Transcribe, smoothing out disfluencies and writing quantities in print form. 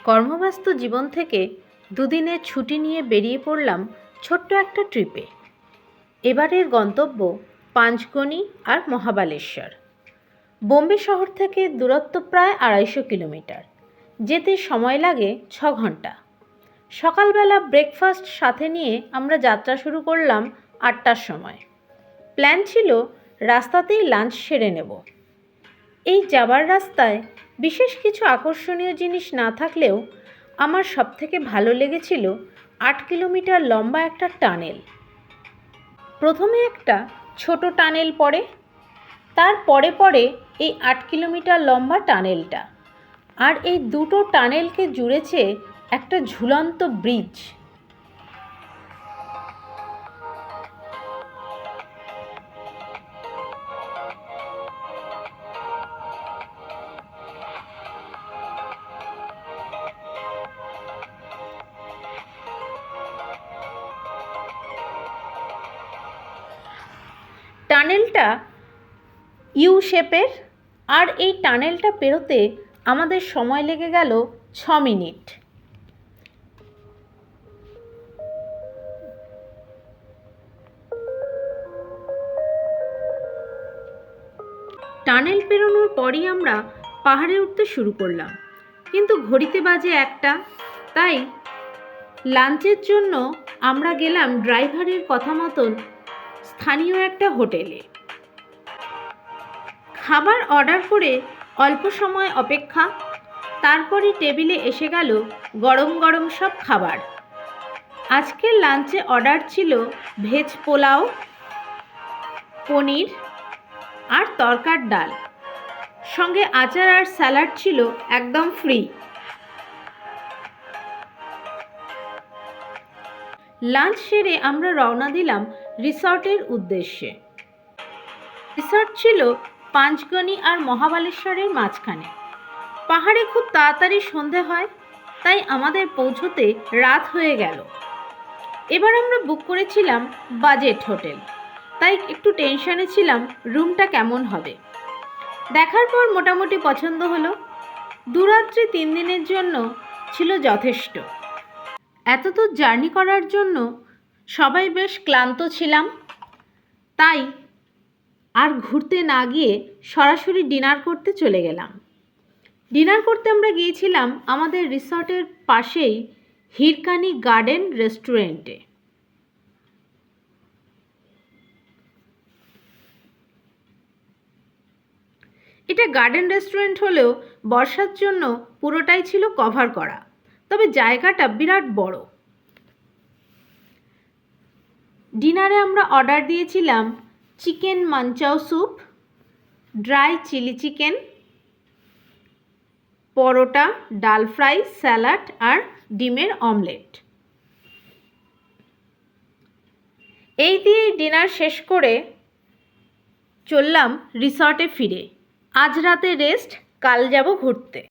কর্মব্যস্ত জীবন থেকে দুদিনের ছুটি নিয়ে বেরিয়ে পড়লাম ছোট্ট একটা ট্রিপে। এবারের গন্তব্য পাঁচগনি আর মহাবালেশ্বর। বোম্বে শহর থেকে দূরত্ব প্রায় ২৫০ কিলোমিটার। যেতে সময় লাগে ৬ ঘন্টা। সকালবেলা ব্রেকফাস্ট সাথে নিয়ে আমরা যাত্রা শুরু করলাম ৮টার সময়। প্ল্যান ছিল রাস্তাতেই লাঞ্চ সেরে নেব। এই যাবার রাস্তায় বিশেষ কিছু আকর্ষণীয় জিনিস না থাকলেও আমার সবথেকে ভালো লেগেছিল ৮ কিলোমিটার লম্বা একটা টানেল। প্রথমে একটা ছোট টানেল পড়ে, তার পরে পরে এই ৮ কিলোমিটার লম্বা টানেলটা, আর এই দুটো টানেলকে জুড়েছে একটা ঝুলন্ত ব্রিজ। টানেলটা ইউ শেপের, আর এই টানেলটা পেরোতে আমাদের সময় লেগে গেল ৬ মিনিট। টানেল পেরোনোর পরই আমরা পাহাড়ে উঠতে শুরু করলাম, কিন্তু ঘড়িতে বাজে ১টা। তাই লাঞ্চের জন্য আমরা গেলাম ড্রাইভারের কথা মতন স্থানীয় একটা হোটেলে। খাবার অর্ডার করে অল্প সময় অপেক্ষা, তারপরে টেবিলে এসে গেল গরম গরম সব খাবার। আজকের লাঞ্চে অর্ডার ছিল ভেজ পোলাও, পনির আর তরকার ডাল, সঙ্গে আচার আর স্যালাড ছিল একদম ফ্রি। লাঞ্চ সেরে আমরা রওনা দিলাম রিসর্টের উদ্দেশ্যে। রিসর্ট ছিল পাঁচগনি আর মহাবালেশ্বরের মাঝখানে। পাহাড়ে খুব তাড়াতাড়ি সন্ধে হয়, তাই আমাদের পৌঁছতে রাত হয়ে গেল। এবার আমরা বুক করেছিলাম বাজেট হোটেল, তাই একটু টেনশনে ছিলাম রুমটা কেমন হবে। দেখার পর মোটামুটি পছন্দ হলো। ২ রাত্রি ৩ দিনের জন্য ছিল যথেষ্ট। এত দূর জার্নি করার জন্য সবাই বেশ ক্লান্ত ছিলাম, তাই আর ঘুরতে না গিয়ে সরাসরি ডিনার করতে চলে গেলাম। ডিনার করতে আমরা গিয়েছিলাম আমাদের রিসর্টের পাশেই হিরকানি গার্ডেন রেস্টুরেন্টে। এটা গার্ডেন রেস্টুরেন্ট হলেও বর্ষার জন্য পুরোটাই ছিল কভার করা, তবে জায়গাটা বিরাট বড়। ডিনারে আমরা অর্ডার দিয়েছিলাম chicken manchow soup, dry chilli chicken, paratha, dal fry, salad আর ডিমের অমলেট। এই দিয়ে ডিনার শেষ করে চললাম রিসর্টে ফিরে। আজ রাতে রেস্ট, কাল যাব ঘুরতে।